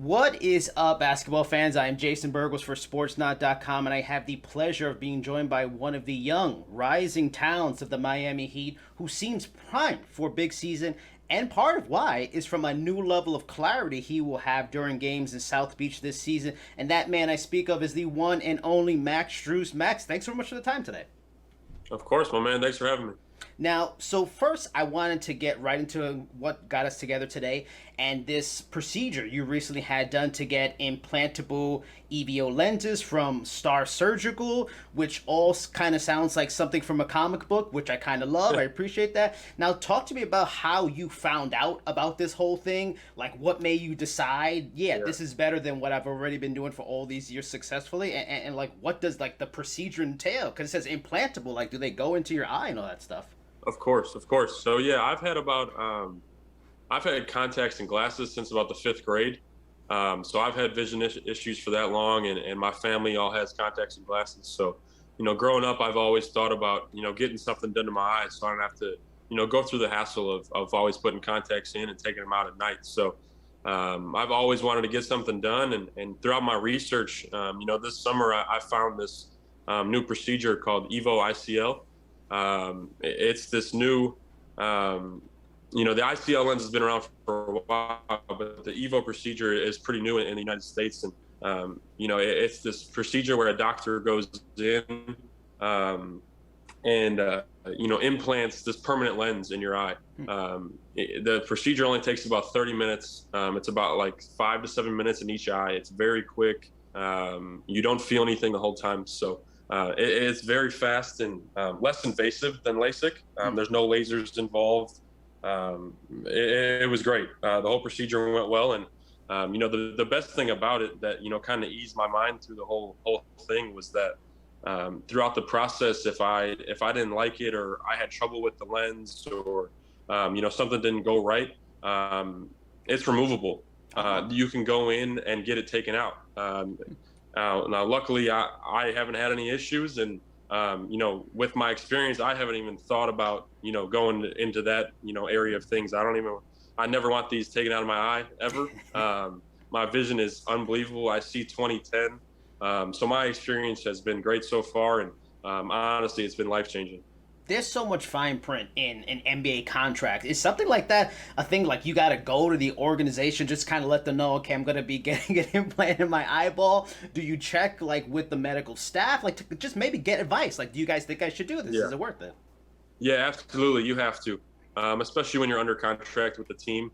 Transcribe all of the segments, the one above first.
What is up, basketball fans? I am Jason Burgos for Sportsnaut.com, and I have the pleasure of being joined by one of the young, rising talents of the Miami Heat who seems primed for a big season, and part of why is from a new level of clarity he will have during games in South Beach this season. And that man I speak of is the one and only Max Strus. Max, thanks so much for the time today. Of course, my man. Thanks for having me. Now, so first, I wanted to get right into what got us together today, and this procedure you recently had done to get implantable EVO lenses from Star Surgical, which all kind of sounds like something from a comic book, which I kind of love. I appreciate that. Now, talk to me about how you found out about this whole thing. Like, what made you decide, yeah, Yeah, this is better than what I've already been doing for all these years successfully, and like, what does like the procedure entail? Because it says implantable. Like, do they go into your eye and all that stuff? of course, of course. So yeah, I've had contacts and glasses since about the fifth grade. So I've had vision issues for that long, and my family all has contacts and glasses. So, growing up, I've always thought about, getting something done to my eyes so I don't have to, go through the hassle of always putting contacts in and taking them out at night. So I've always wanted to get something done. And throughout my research, this summer I found this new procedure called EVO ICL. It's this new, the ICL lens has been around for a while, but the EVO procedure is pretty new in the United States. And, it's this procedure where a doctor goes in and implants this permanent lens in your eye. The procedure only takes about 30 minutes. It's about like 5 to 7 minutes in each eye. It's very quick. You don't feel anything the whole time. So it's very fast and less invasive than LASIK. There's no lasers involved. It was great. The whole procedure went well, and the best thing about it that kind of eased my mind through the whole thing was that throughout the process, if I didn't like it or I had trouble with the lens or something didn't go right, it's removable. You can go in and get it taken out. Now, luckily, I haven't had any issues, and with my experience, I haven't even thought about going into that area of things. I never want these taken out of my eye ever. My vision is unbelievable. I see 2010. So my experience has been great so far, and honestly, it's been life changing. There's so much fine print in an NBA contract. Is something like that a thing? Like, you got to go to the organization, just kind of let them know, okay, I'm gonna be getting an implant in my eyeball. Do you check like with the medical staff, like to just maybe get advice? Like, do you guys think I should do this? Yeah. Is it worth it? Yeah, absolutely. You have to, especially when you're under contract with the team.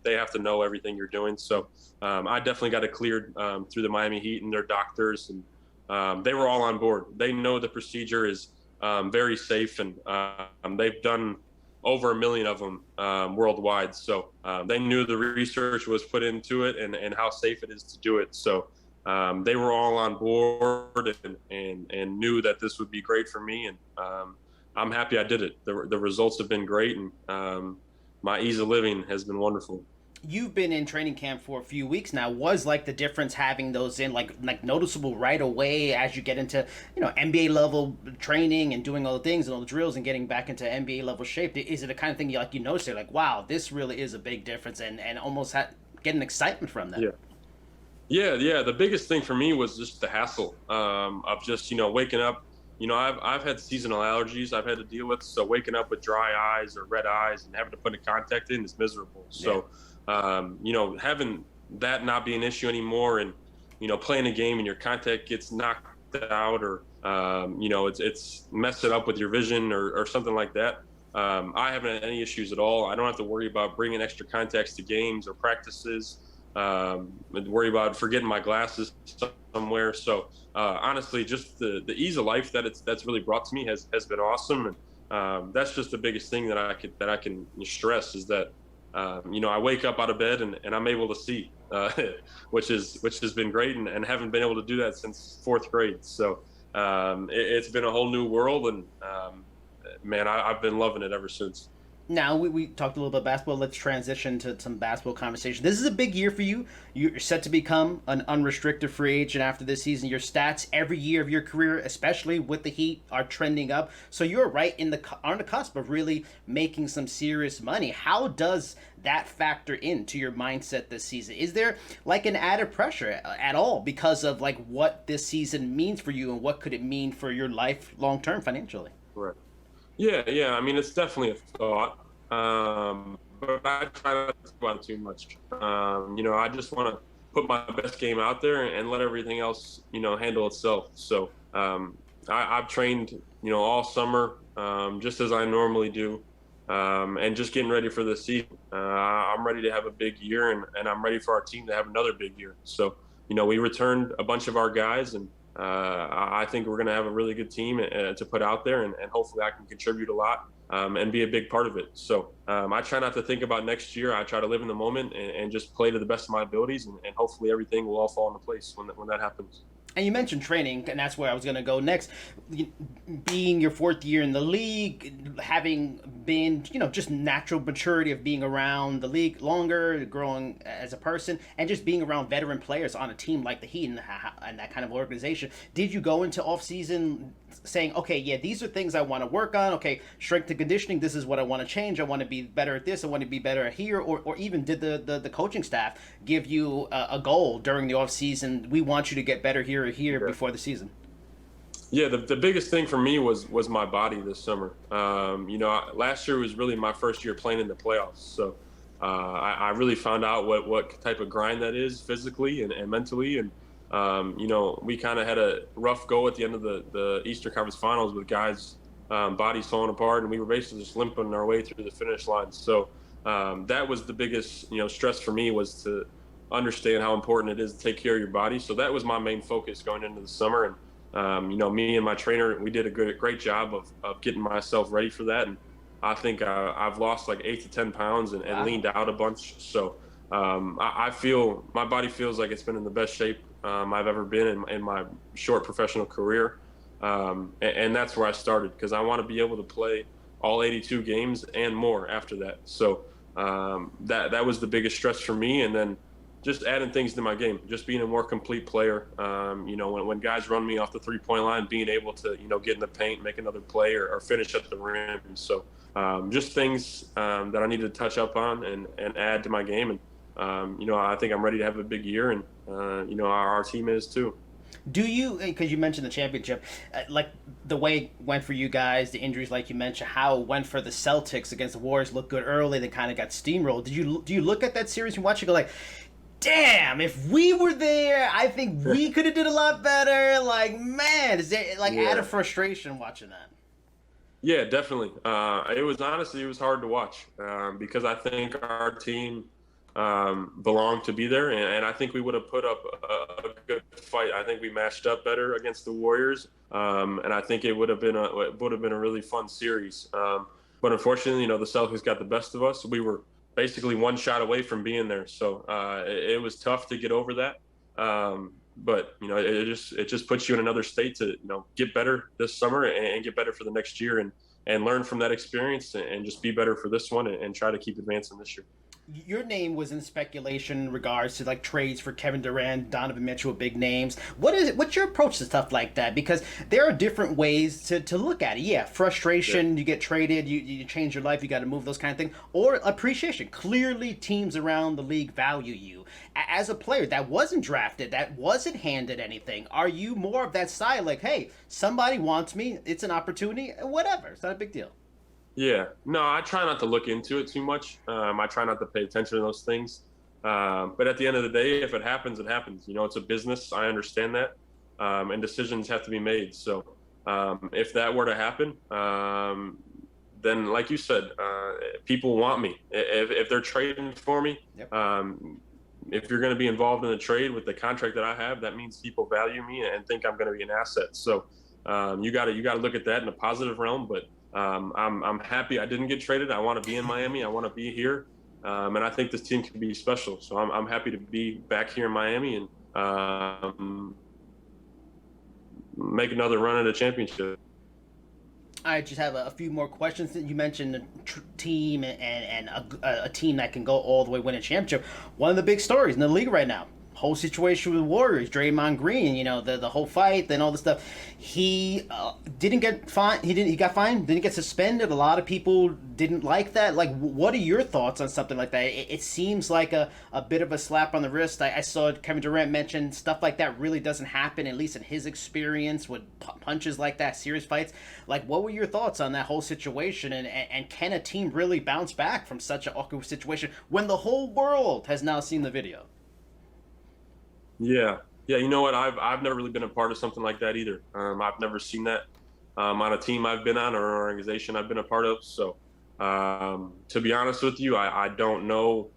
They have to know everything you're doing. So I definitely got it cleared through the Miami Heat and their doctors, and they were all on board. They know the procedure is very safe, and they've done over 1 million of them worldwide. So they knew the research was put into it and how safe it is to do it. So they were all on board and knew that this would be great for me. And I'm happy I did it. The results have been great, and my ease of living has been wonderful. You've been in training camp for a few weeks now. Was like the difference having those in like noticeable right away as you get into NBA level training and doing all the things and all the drills and getting back into NBA level shape? Is it the kind of thing you notice, you're like, wow, this really is a big difference, and almost getting excitement from that? Yeah. Yeah. The biggest thing for me was just the hassle of just, waking up. I've had seasonal allergies I've had to deal with. So waking up with dry eyes or red eyes and having to put a contact in is miserable. So, having that not be an issue anymore, and, playing a game and your contact gets knocked out, or, it's messed it up with your vision or something like that. I haven't had any issues at all. I don't have to worry about bringing extra contacts to games or practices. Worry about forgetting my glasses somewhere. So honestly, just the ease of life that's really brought to me has been awesome, and that's just the biggest thing that I can stress is that I wake up out of bed and I'm able to see, which has been great, and haven't been able to do that since fourth grade. So it's been a whole new world, and man, I've been loving it ever since. Now we talked a little bit about basketball. Let's transition to some basketball conversation. This is a big year for you. You're set to become an unrestricted free agent after this season. Your stats every year of your career, especially with the Heat, are trending up. So you're right on the cusp of really making some serious money. How does that factor into your mindset this season? Is there like an added pressure at all because of like what this season means for you and what could it mean for your life long term financially? Right. Yeah. I mean, it's definitely a thought, but I try not to think about it too much. I just want to put my best game out there and let everything else, handle itself. So I've trained, all summer, just as I normally do, and just getting ready for the season. I'm ready to have a big year, and I'm ready for our team to have another big year. So, we returned a bunch of our guys, and I think we're going to have a really good team to put out there, and hopefully I can contribute a lot and be a big part of it. So I try not to think about next year. I try to live in the moment and just play to the best of my abilities, and hopefully everything will all fall into place when that happens. And you mentioned training, and that's where I was going to go next. Being your fourth year in the league, having been, just natural maturity of being around the league longer, growing as a person, and just being around veteran players on a team like the Heat and that kind of organization. Did you go into off-season saying, okay, yeah, these are things I want to work on. Okay, strength and conditioning, this is what I want to change. I want to be better at this. I want to be better at here. Or even did the coaching staff give you a goal during the off-season? We want you to get better here or here before the season. Yeah, the biggest thing for me was my body this summer. Last year was really my first year playing in the playoffs. So I really found out what type of grind that is physically and mentally. And, we kind of had a rough go at the end of the Eastern Conference Finals with guys' bodies falling apart, and we were basically just limping our way through the finish line. So that was the biggest, stress for me, was to understand how important it is to take care of your body. So that was my main focus going into the summer. And, me and my trainer, we did a great job of getting myself ready for that. And I think I've lost like 8 to 10 pounds and leaned out a bunch. So I feel my body feels like it's been in the best shape I've ever been in my short professional career. And that's where I started, because I want to be able to play all 82 games and more after that. So that was the biggest stress for me. And then just adding things to my game, just being a more complete player. When guys run me off the 3-point line, being able to, get in the paint, make another play, or finish at the rim. So just things that I needed to touch up on and add to my game. And, I think I'm ready to have a big year, and, our team is too. Do you, because you mentioned the championship, like the way it went for you guys, the injuries, like you mentioned, how it went for the Celtics against the Warriors, looked good early, they kind of got steamrolled. Do you look at that series and watch it, go like, damn, if we were there, I think we could have did a lot better? Like, man, is there added frustration watching that? Yeah, definitely. It was hard to watch because I think our team belonged to be there, and I think we would have put up a good fight. I think we matched up better against the Warriors, and I think it would have been a really fun series. But unfortunately, the Celtics got the best of us. We were basically one shot away from being there, so it was tough to get over that. But it just puts you in another state to get better this summer and get better for the next year, and learn from that experience and just be better for this one and try to keep advancing this year. Your name was in speculation in regards to like trades for Kevin Durant, Donovan Mitchell, big names. What's your approach to stuff like that? Because there are different ways to look at it. Yeah, frustration, you get traded, you change your life, you got to move, those kind of things. Or appreciation. Clearly teams around the league value you. As a player that wasn't drafted, that wasn't handed anything, are you more of that side like, hey, somebody wants me, it's an opportunity, whatever, it's not a big deal? Yeah, no, I try not to look into it too much. I try not to pay attention to those things. But at the end of the day, if it happens, it happens. It's a business. I understand that. And decisions have to be made. So if that were to happen, then like you said, people want me. If they're trading for me, Yep. If you're going to be involved in a trade with the contract that I have, that means people value me and think I'm going to be an asset. So you got to look at that in a positive realm. But I'm happy I didn't get traded. I want to be in Miami. I want to be here, and I think this team can be special. So I'm happy to be back here in Miami and make another run at a championship. I just have a few more questions. You mentioned a team and a team that can go all the way win a championship. One of the big stories in the league right now, whole situation with Warriors, Draymond Green, the whole fight and all this stuff. He didn't get fined. He got fined. Didn't get suspended. A lot of people didn't like that. Like, what are your thoughts on something like that? It seems like a bit of a slap on the wrist. I saw Kevin Durant mention stuff like that really doesn't happen, at least in his experience with punches like that, serious fights. Like, what were your thoughts on that whole situation? And can a team really bounce back from such an awkward situation when the whole world has now seen the video? Yeah. Yeah. You know what? I've never really been a part of something like that either. I've never seen that on a team I've been on or an organization I've been a part of. So, to be honest with you, I don't know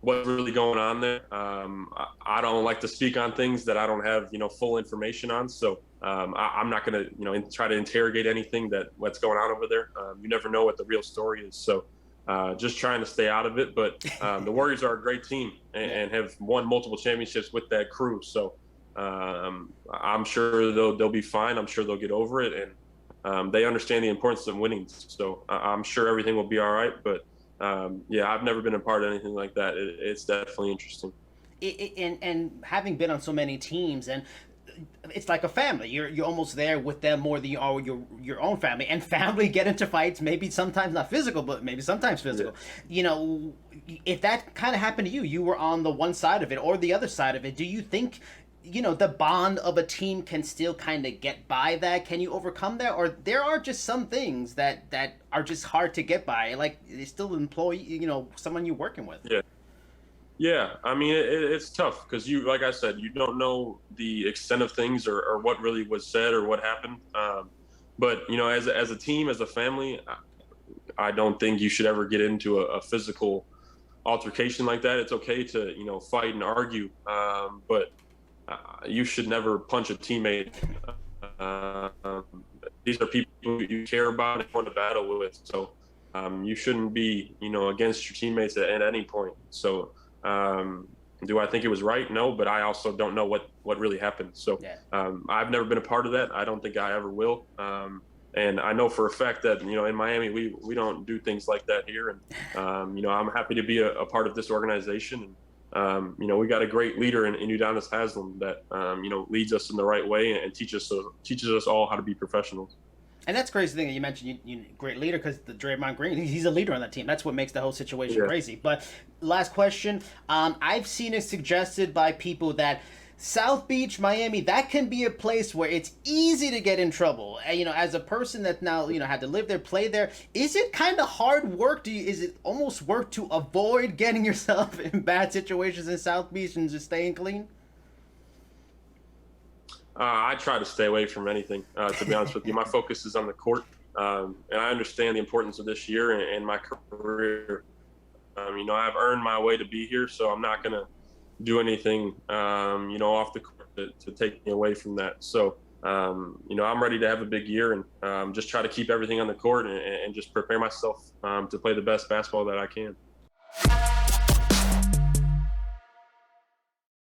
what's really going on there. I don't like to speak on things that I don't have, full information on. So, I'm not going to, try to interrogate anything what's going on over there. You never know what the real story is. So, just trying to stay out of it. But the Warriors are a great team and have won multiple championships with that crew. So I'm sure they'll be fine. I'm sure they'll get over it. And they understand the importance of winning. So I'm sure everything will be all right. But yeah, I've never been a part of anything like that. It's definitely interesting. And having been on so many teams, and it's like a family. You're almost there with them more than you are with your own family. And family get into fights, maybe sometimes not physical, but maybe sometimes physical. Yeah. If that kind of happened to you, you were on the one side of it or the other side of it. Do you think, the bond of a team can still kind of get by that? Can you overcome that? Or there are just some things that are just hard to get by? Like, it's still an employee, someone you're working with. Yeah. Yeah, I mean, it's tough because like I said, you don't know the extent of things or what really was said or what happened. But as a team, as a family, I don't think you should ever get into a physical altercation like that. It's okay to fight and argue, but you should never punch a teammate. These are people you care about and want to battle with, so you shouldn't be against your teammates at any point. So. Do I think it was right? No, but I also don't know what really happened. So I've never been a part of that. I don't think I ever will. And I know for a fact that, in Miami, we don't do things like that here. And, I'm happy to be a part of this organization. And, we got a great leader in Udonis Haslem that, leads us in the right way and teaches us all how to be professionals. And that's crazy thing that you mentioned, you great leader, because the Draymond Green, he's a leader on that team. That's what makes the whole situation crazy. But last question, I've seen it suggested by people that South Beach, Miami, that can be a place where it's easy to get in trouble. And, as a person that now, had to live there, play there, is it kind of hard work? Is it almost work to avoid getting yourself in bad situations in South Beach and just staying clean? I try to stay away from anything, to be honest with you. My focus is on the court, and I understand the importance of this year and my career. I've earned my way to be here, so I'm not going to do anything, off the court to take me away from that. So, I'm ready to have a big year and just try to keep everything on the court and just prepare myself to play the best basketball that I can.